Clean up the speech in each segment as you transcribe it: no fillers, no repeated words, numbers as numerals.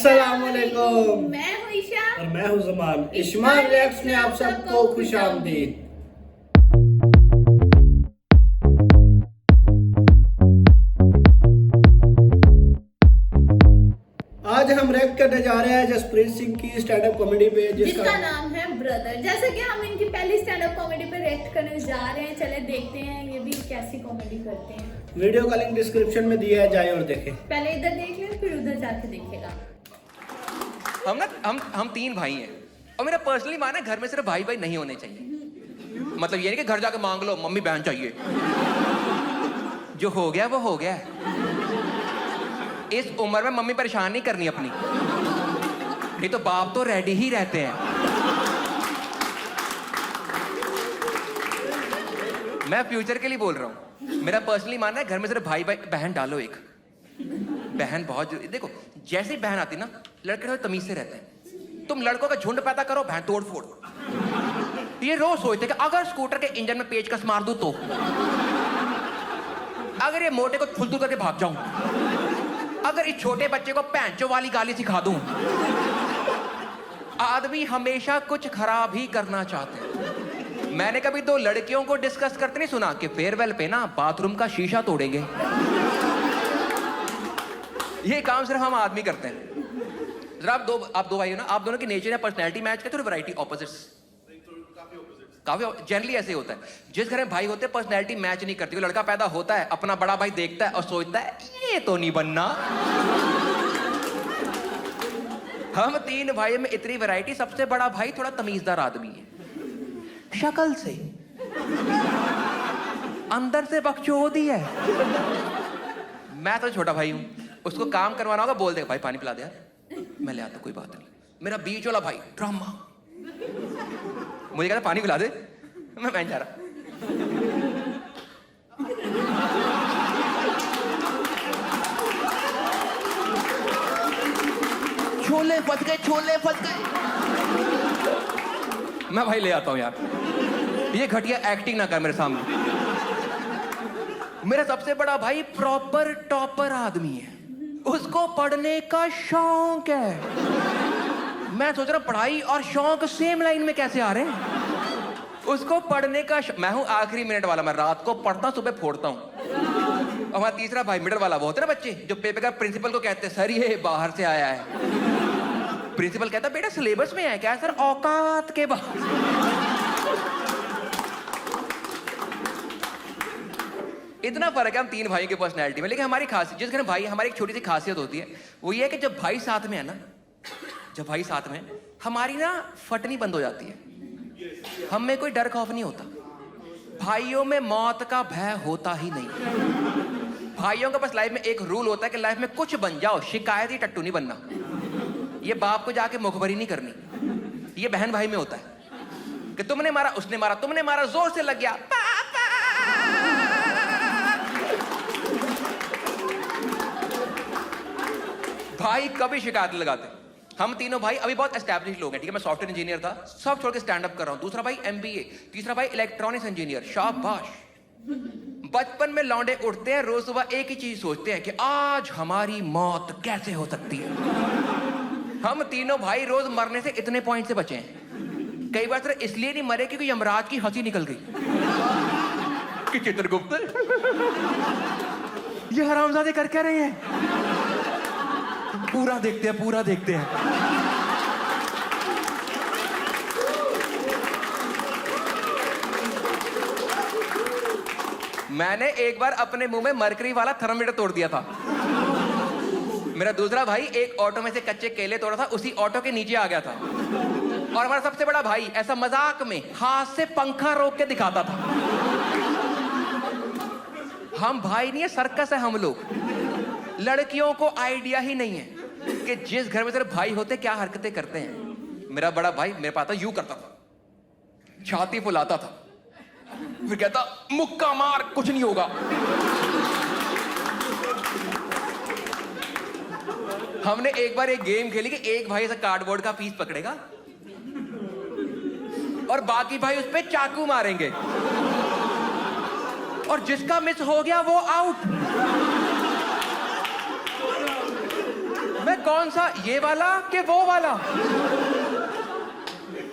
अस्सलामुअलैकुम। मैं हूँ ईशा और मैं हूँ जमान। इश्मा रिएक्ट्स में आप सबको खुशामदीद। आज हम रिएक्ट करने जा रहे हैं जसप्रीत सिंह की स्टैंड अप कॉमेडी पे जिसका नाम है ब्रदर। जैसे कि हम इनकी पहली स्टैंड अप कॉमेडी पे रिएक्ट करने जा रहे हैं, चले देखते हैं ये भी कैसी कॉमेडी करते हैं। वीडियो का लिंक डिस्क्रिप्शन में दिया है, जाए और देखें। पहले इधर देख ले फिर उधर जाके देखेगा। हम तीन भाई हैं और मेरा पर्सनली मानना है घर में सिर्फ भाई भाई नहीं होने चाहिए। मतलब ये नहीं कि घर जाके मांग लो मम्मी बहन चाहिए। जो हो गया वो हो गया। इस उम्र में मम्मी परेशान नहीं करनी अपनी, नहीं तो बाप तो रेडी ही रहते हैं। मैं फ्यूचर के लिए बोल रहा हूं। मेरा पर्सनली मानना है घर में सिर्फ भाई भाई बहन डालो एक। बहन बहुत जरूरी। देखो जैसे ही बहन आती ना, लड़के थोड़े तमीज से रहते हैं। तुम लड़कों का झुंड पैदा करो, बहन तोड़ फोड़। ये रोज सोचते कि अगर स्कूटर के इंजन में पेचकस मार दूं तो, अगर ये मोटे को फुलतू करके भाग जाऊं, अगर इस छोटे बच्चे को पैंचो वाली गाली सिखा दूं। आदमी हमेशा कुछ खराब ही करना चाहते हैं। मैंने कभी दो लड़कियों को डिस्कस करते नहीं सुना कि फेयरवेल पे ना बाथरूम का शीशा तोड़ेंगे। ये काम सिर्फ हम आदमी करते हैं। जरा आप दो भाई हो ना, आप दोनों की नेचर या पर्सनैलिटी मैच करते हो, वैरायटी ऑपोजिट्स। काफी जनरली ऐसे होता है। जिस घर में भाई होते हैं पर्सनैलिटी मैच नहीं करती। लड़का पैदा होता है, अपना बड़ा भाई देखता है और सोचता है ये तो नहीं बनना। हम तीन भाई में इतनी वैरायटी। सबसे बड़ा भाई थोड़ा तमीजदार आदमी है, शक्ल से, अंदर से बकचोदी है। मैं तो छोटा भाई हूं, उसको काम करवाना होगा बोल दे भाई पानी पिला दे यार, मैं ले आता, कोई बात नहीं। मेरा बीच वाला भाई ड्रामा, मुझे कहता पानी पिला दे, मैं जा रहा। छोले फंस गए, छोले फंस गए। मैं भाई ले आता हूं यार, ये घटिया एक्टिंग ना कर मेरे सामने। मेरा सबसे बड़ा भाई प्रॉपर टॉपर आदमी है, उसको पढ़ने का शौक है। मैं सोच रहा पढ़ाई और शौक सेम लाइन में कैसे आ रहे हैं। उसको पढ़ने का मैं हूं आखिरी मिनट वाला, मैं रात को पढ़ता सुबह फोड़ता हूं। और हमारा तीसरा भाई मिडल वाला, वो होते ना बच्चे जो पेपर का प्रिंसिपल को कहते हैं सर ये बाहर से आया है। प्रिंसिपल कहता बेटा सिलेबस में है क्या? सर औकात के बाहर। इतना फर्क है हम तीन भाइयों की पर्सनैलिटी में। लेकिन हमारी खासियत, जिस घर भाई, हमारी एक छोटी सी खासियत होती है, वो ये है कि जब भाई साथ में है ना, जब भाई साथ में, हमारी ना फटनी बंद हो जाती है। हम में कोई डर खौफ नहीं होता। भाइयों में मौत का भय होता ही नहीं। भाइयों का बस लाइफ में एक रूल होता है कि लाइफ में कुछ बन जाओ, शिकायत ही टट्टू नहीं बनना। ये बाप को जाके मुखबरी नहीं करनी। ये बहन भाई में होता है कि तुमने मारा, उसने मारा, तुमने मारा, जोर से लग गया, पापा। भाई कभी शिकायत नहीं लगाते। हम तीनों भाई अभी बहुत एस्टैब्लिश लोग हैं, ठीक है। मैं सॉफ्टवेयर इंजीनियर था, सब छोड़ के स्टैंड अप कर रहा हूं। दूसरा भाई एमबीए, तीसरा भाई इलेक्ट्रॉनिक्स इंजीनियर, शाबाश। बचपन में लौंडे उठते हैं, रोज सुबह एक ही चीज सोचते हैं कि आज हमारी मौत कैसे हो सकती है। हम तीनों भाई रोज मरने से इतने पॉइंट से बचे हैं। कई बार सिर्फ इसलिए नहीं मरे क्योंकि यमराज की हंसी निकल गई कि चित्रगुप्त ये हरामजादे कर क्या रहे हैं। पूरा देखते हैं, पूरा देखते हैं। मैंने एक बार अपने मुंह में मरकरी वाला थर्मामीटर तोड़ दिया था। मेरा दूसरा भाई एक ऑटो में से कच्चे केले तोड़ा था, उसी ऑटो के नीचे आ गया था। और हमारा सबसे बड़ा भाई ऐसा मजाक में हाथ से पंखा रोक के दिखाता था। हम भाई नहीं है, सर्कस है हम लोग। लड़कियों को आइडिया ही नहीं है कि जिस घर में सिर्फ भाई होते क्या हरकतें करते हैं। मेरा बड़ा भाई मेरे पास यूं करता था, छाती फुलाता था, फिर कहता मुक्का मार कुछ नहीं होगा। हमने एक बार एक गेम खेली कि एक भाई ऐसा कार्डबोर्ड का पीस पकड़ेगा और बाकी भाई उस पे चाकू मारेंगे, और जिसका मिस हो गया वो आउट। मैं कौन सा, ये वाला कि वो वाला?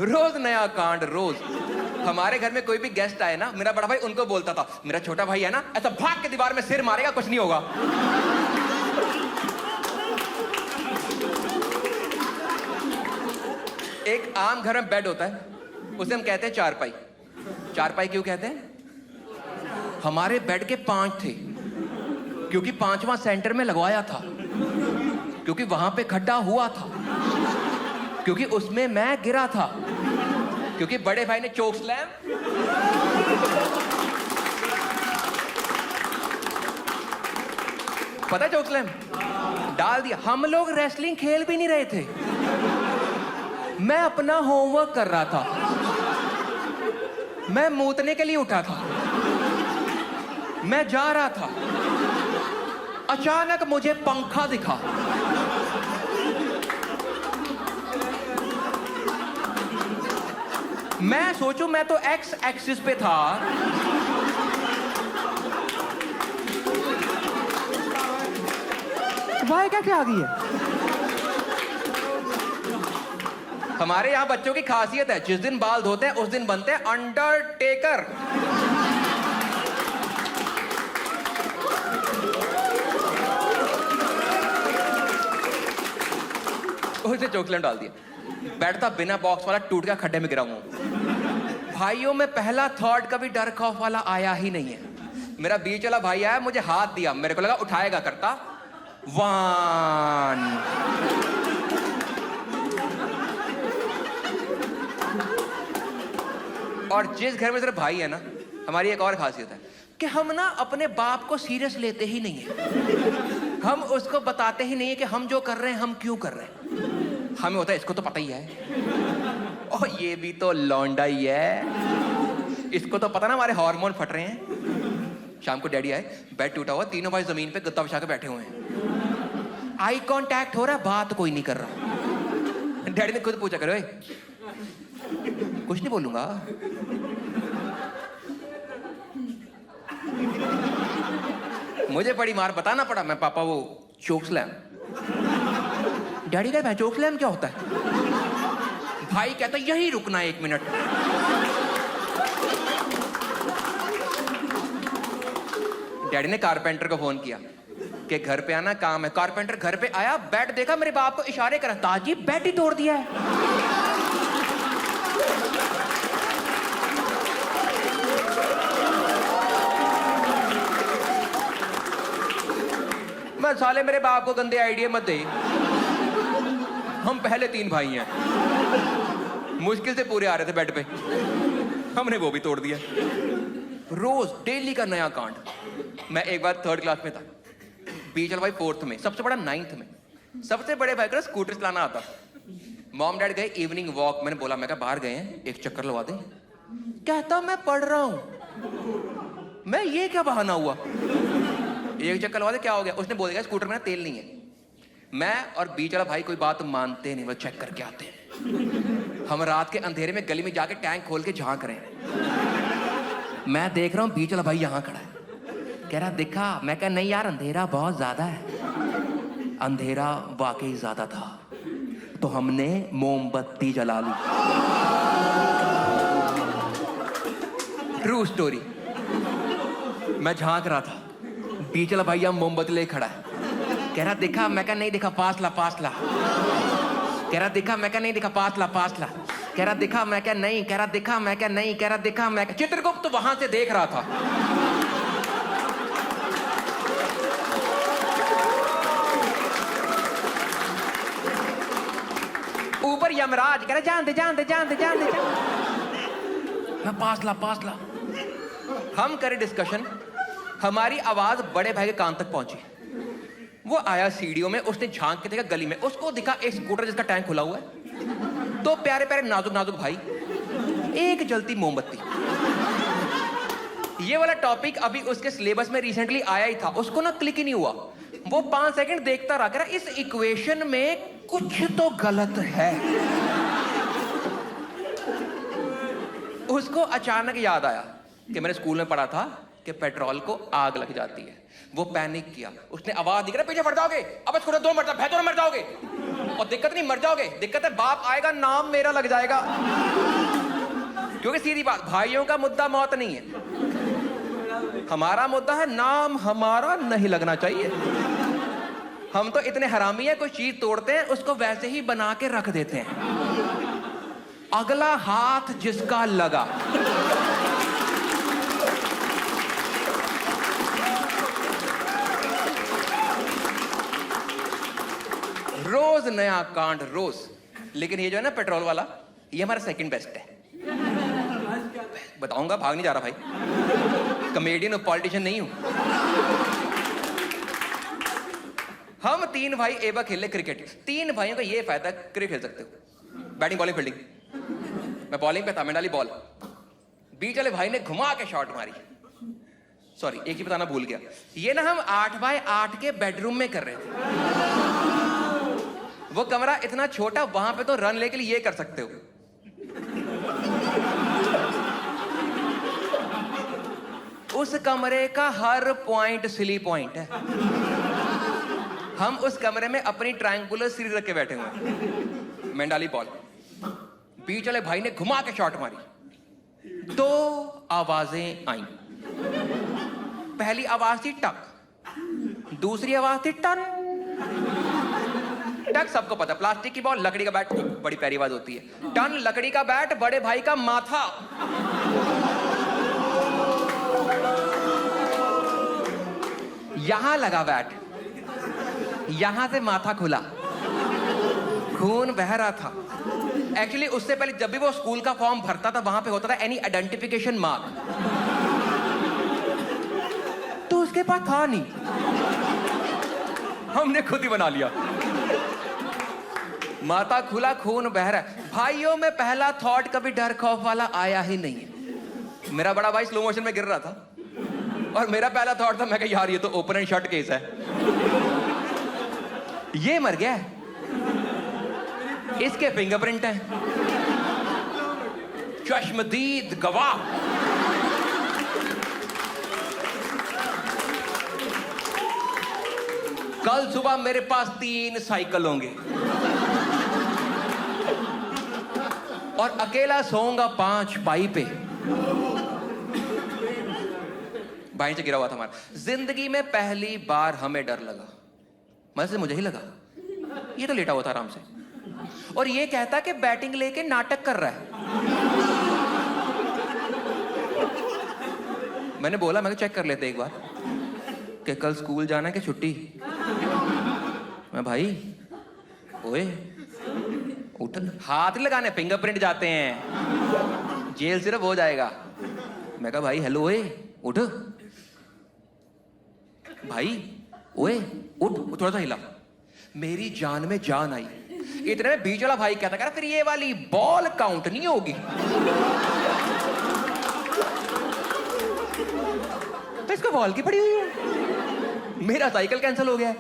रोज नया कांड, रोज। हमारे घर में कोई भी गेस्ट आए ना, मेरा बड़ा भाई उनको बोलता था, मेरा छोटा भाई है ना, ऐसा भाग के दीवार में सिर मारेगा, कुछ नहीं होगा। एक आम घर में बेड होता है, उसे हम कहते हैं चारपाई। चारपाई क्यों कहते हैं? हमारे बेड के 5 थे, क्योंकि 5वां सेंटर में लगवाया था, क्योंकि वहां पे खड्डा हुआ था, क्योंकि उसमें मैं गिरा था, क्योंकि बड़े भाई ने चोक स्लैम। पता है चोक स्लैम डाल दिया। हम लोग रेसलिंग खेल भी नहीं रहे थे, मैं अपना होमवर्क कर रहा था, मैं मूतने के लिए उठा था, मैं जा रहा था, अचानक मुझे पंखा दिखा। मैं सोचूं मैं तो एक्स एक्सिस पे था, भाई क्या क्या आ गई है? हमारे यहां बच्चों की खासियत है, जिस दिन बाल धोते हैं उस दिन बनते हैं अंडरटेकर। उसे चोकलेट डाल दिया, बैठता बिना बॉक्स वाला, टूट गया, खड्डे में गिरा हूं। भाइयों में पहला थॉट कभी डर खौफ वाला आया ही नहीं है। मेरा बीच वाला भाई आया, मुझे हाथ दिया, मेरे को लगा उठाएगा, करता 1। और जिस घर में सिर्फ भाई है ना, हमारी एक और खासियत है कि हम ना अपने बाप को सीरियस लेते ही नहीं है। हम उसको बताते ही नहीं है कि हम जो कर रहे हैं हम क्यों कर रहे हैं। हमें होता है इसको तो पता ही है, और ये भी तो लौंडा ही है, इसको तो पता ना हमारे हार्मोन फट रहे हैं। शाम को डैडी आए, बेड टूटा हुआ, तीनों भाई जमीन पे गद्दा बिछा के बैठे हुए हैं, आई कांटेक्ट हो रहा है, बात कोई नहीं कर रहा। डैडी ने खुद पूछा, करो कुछ नहीं बोलूंगा। मुझे बड़ी मार बताना पड़ा, मैं पापा वो चोक स्लैम। डैडी कहता है चोक स्लैम क्या होता है? भाई कहता यही रुकना 1 मिनट। डैडी ने कारपेंटर को फोन किया कि घर पे आना, काम है। कारपेंटर घर पे आया, बेड देखा, मेरे बाप को इशारे करा, ताजी बेड ही तोड़ दिया है। मैं साले मेरे बाप को गंदे आइडिया मत दे, हम पहले 3 भाई हैं, मुश्किल से पूरे आ रहे थे बेड पे, हमने वो भी तोड़ दिया। रोज डेली का नया कांड। मैं एक बार 3rd क्लास में था, बीच वाला भाई 4th में, सबसे बड़ा 9th में। सबसे बड़े भाई को स्कूटर चलाना आता। मॉम डैड गए इवनिंग वॉक, मैंने बोला, मैं बाहर गए हैं, एक चक्कर लगा दे। कहता मैं पढ़ रहा हूं। मैं ये क्या बहाना हुआ, एक चक्कर लगा दे, क्या हो गया? उसने बोल दिया स्कूटर में तेल नहीं है। मैं और बीच वाला भाई कोई बात मानते नहीं, वो चेक करके आते हैं। हम रात के अंधेरे में गली में जाके टैंक खोल के झांक रहे हैं। मैं देख रहा हूँ बीच वाला भाई यहाँ खड़ा है, कह रहा देखा? मैं कह नहीं यार, अंधेरा बहुत ज्यादा है। अंधेरा वाकई ज्यादा था, तो हमने मोमबत्ती जला ली। True story. मैं झांक रहा था, बीच वाला भाई यहाँ मोमबत्ती ले खड़ा है, कह रहा देखा? मैं कहा नहीं देखा, पास ला। कह रहा देखा? मैं कहा नहीं देखा, पास ला। कह रहा देखा? मैं कहा नहीं। कह रहा देखा? मैं कहा नहीं। कह रहा देखा? मैं चित्रगुप्त तो वहां से देख रहा था। ऊपर यमराज कह रहा जान दे। मैं पास ला। हम करे डिस्कशन, हमारी आवाज बड़े भाई के कान तक पहुंची। वो आया सीढ़ियों में, उसने झांक के देखा गली में, उसको दिखा एक स्कूटर जिसका टैंक खुला हुआ है, तो प्यारे नाजुक भाई, एक जलती मोमबत्ती। ये वाला टॉपिक अभी उसके सिलेबस में रिसेंटली आया ही था, उसको ना क्लिक ही नहीं हुआ। वो 5 सेकंड देखता रहा, कह रहा इस इक्वेशन में कुछ तो गलत है। उसको अचानक याद आया कि मैंने स्कूल में पढ़ा था कि पेट्रोल को आग लग जाती है। वो पैनिक किया, उसने आवाज दी, पीछे फट जाओगे, अब इसको 2 मर भैंसों मर जाओगे। और दिक्कत नहीं, मर जाओगे, दिक्कत है बाप आएगा, नाम मेरा लग जाएगा। क्योंकि सीधी बात, भाइयों का मुद्दा मौत नहीं है, हमारा मुद्दा है नाम हमारा नहीं लगना चाहिए। हम तो इतने हरामी हैं, कोई चीज तोड़ते हैं उसको वैसे ही बना के रख देते हैं, अगला हाथ जिसका लगा। रोज नया कांड रोज। लेकिन ये जो है ना पेट्रोल वाला, ये हमारा सेकंड बेस्ट है। बताऊंगा, भाग नहीं जा रहा भाई, कॉमेडियन और पॉलिटिशियन नहीं हूं। हम 3 भाई एक बार खेले क्रिकेट। 3 भाइयों का ये फायदा, क्रिकेट खेल सकते हो, बैटिंग बॉलिंग फील्डिंग। मैं बॉलिंग पे था, मैं डाली बॉल, बीच वाले भाई ने घुमा के शॉट मारी। सॉरी, एक चीज बताना भूल गया, ये ना हम 8x8 के बेडरूम में कर रहे थे। वो कमरा इतना छोटा, वहां पे तो रन लेके लिए ये कर सकते हो। उस कमरे का हर पॉइंट सिली पॉइंट है। हम उस कमरे में अपनी ट्रायंगुलर सीरीज रख के बैठे हुए हैं। मैं डाली बॉल, बीच वाले भाई ने घुमा के शॉट मारी। 2 आवाजें आई। पहली आवाज थी टक, दूसरी आवाज थी टन। टक सबको पता, प्लास्टिक की बॉल, लकड़ी का बैट, बड़ी प्यारी आवाज होती है। टन लकड़ी का बैट, बड़े भाई का माथा। यहां लगा बैट, यहां से माथा खुला, खून बह रहा था। एक्चुअली उससे पहले जब भी वो स्कूल का फॉर्म भरता था, वहां पे होता था एनी आइडेंटिफिकेशन मार्क, तो उसके पास था नहीं, हमने खुद ही बना लिया। माथा खुला, खून बह रहा है। भाइयों में पहला थॉट कभी डर खौफ वाला आया ही नहीं है। मेरा बड़ा भाई स्लो मोशन में गिर रहा था और मेरा पहला थॉट था, मैं कहा यार ये तो ओपन एंड शट केस है, ये मर गया है, इसके फिंगरप्रिंट हैं, चश्मदीद गवाह। कल सुबह मेरे पास 3 साइकिल होंगे और अकेला सोऊंगा 5 पाई पे। भाई से गिरा हुआ था हमारा। जिंदगी में पहली बार हमें डर लगा, मतलब से मुझे ही लगा। ये तो लेटा हुआ था आराम से और ये कहता कि बैटिंग लेके नाटक कर रहा है। मैंने बोला, मैं चेक कर लेते एक बार कि कल स्कूल जाना है कि छुट्टी। मैं भाई ओए उठ, हाथ लगाने, फिंगरप्रिंट जाते हैं, जेल सिर्फ हो जाएगा। मैं कहा भाई हेलो, ओए उठ भाई, ओए उठ। थोड़ा सा हिला, मेरी जान में जान आई। इतने में बीच वाला भाई कहता, कह फिर ये वाली बॉल काउंट नहीं होगी। तो इसको बॉल की पड़ी हुई है, मेरा साइकिल कैंसिल हो गया।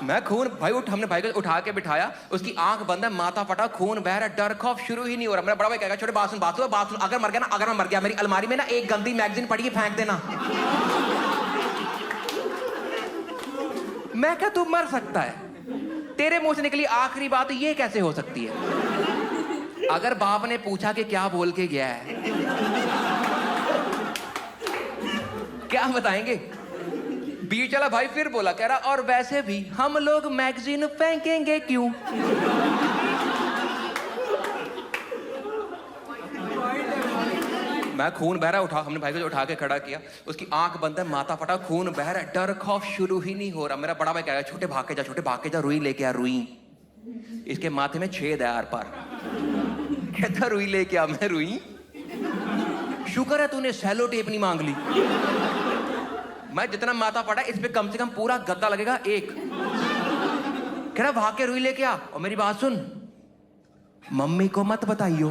मैं खून, भाई उठ, हमने भाई को उठा के बिठाया, उसकी आंख बंद है, माथा फटा, खून बह रहा, डर खौफ शुरू ही नहीं हो रहा। मेरा बड़ा भाई कहेगा छोटे बात सुन, अगर मर गया ना, अगर मैं मर गया, मेरी अलमारी में ना एक गंदी मैगजीन पड़ी है, फेंक देना। मैं क्या तू मर सकता है, तेरे मुंह से निकली आखिरी बात ये कैसे हो सकती है? अगर बाप ने पूछा कि क्या बोल के गया है, क्या बताएंगे? बीच वाला भाई फिर बोला, कह रहा और वैसे भी हम लोग मैगजीन फेंकेंगे क्यों? मैं खून बह रहा, उठा, हमने भाई को उठा के खड़ा किया, उसकी आंख बंद है, माथा फटा, खून बह रहा है, डर खौफ शुरू ही नहीं हो रहा। मेरा बड़ा भाई कह, छोटे भाग के जा, रुई लेके आ, रुई। इसके माथे में छेद है आर पार। कहता रुई लेके आ। मैं रुई, शुक्र है तूने सेलो टेप नहीं मांग ली। मैं जितना माथा फटा, इस पे कम से कम पूरा गद्दा लगेगा एक। कह रहा भाग के रुई लेके आ, और मेरी बात सुन, मम्मी को मत बताइयो।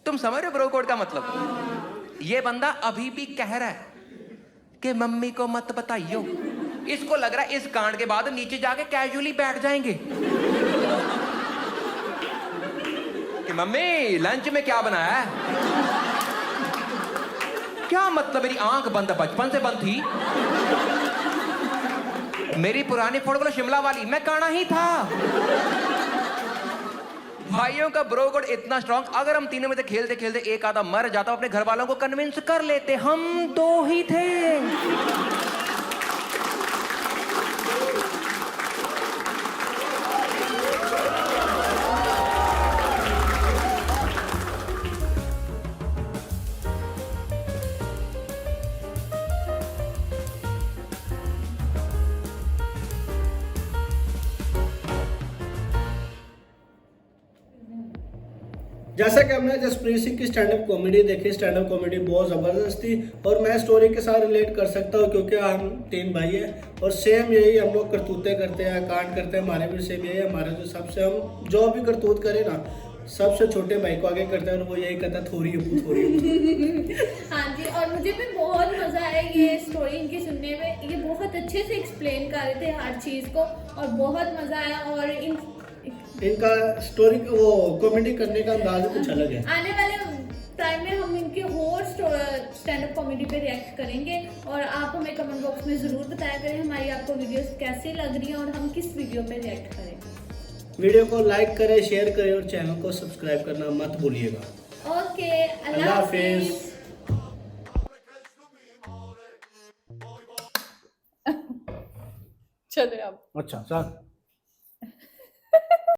तुम समझ रहे हो ब्रो कोड का मतलब? ये बंदा अभी भी कह रहा है कि मम्मी को मत बताइयो। इसको लग रहा है इस कांड के बाद नीचे जाके कैजुअली बैठ जाएंगे कि मम्मी लंच में क्या बनाया है? क्या मतलब? मेरी आंख बंद बचपन से बंद थी। मेरी पुरानी फोटो शिमला वाली, मैं काना ही था। भाइयों का ब्रो कोड इतना स्ट्रांग, अगर हम तीनों में से खेलते खेलते एक आधा मर जाता, अपने घर वालों को कन्विंस कर लेते, हम दो ही थे। जैसा कि हमने जसप्रीत सिंह की स्टैंड अप कॉमेडी देखी, स्टैंड अप कॉमेडी बहुत ज़बरदस्त थी और मैं स्टोरी के साथ रिलेट कर सकता हूँ क्योंकि हम 3 भाई हैं और सेम यही हम लोग करतूतें करते हैं, कांड करते हैं। हमारे भी सेम यही है, हमारे जो सबसे हम जो भी करतूत करें ना, सबसे छोटे भाई को आगे करते हैं और वो यही कहता है थोड़ी अबू थोड़ी अबू। हाँ जी, और मुझे भी बहुत मजा आया ये स्टोरी इनकी सुनने में। ये बहुत अच्छे से एक्सप्लेन कर रहे थे हर चीज़ को और बहुत मजा आया। और इनका स्टोरी वो कॉमेडी करने का अंदाज कुछ अलग है। आने वाले टाइम में हम इनके और स्टैंड अप कॉमेडी पे रिएक्ट करेंगे और आप हमें कमेंट बॉक्स में ज़रूर बताया करें हमारी आपको वीडियोस कैसी लग रही हैं और हम किस वीडियो पे रिएक्ट करें। वीडियो को लाइक करें, शेयर करें और चैनल को सब्सक्राइब करना मत भूलिएगा। ओके, अल्लाह हाफिज़। चले अब। अच्छा चल।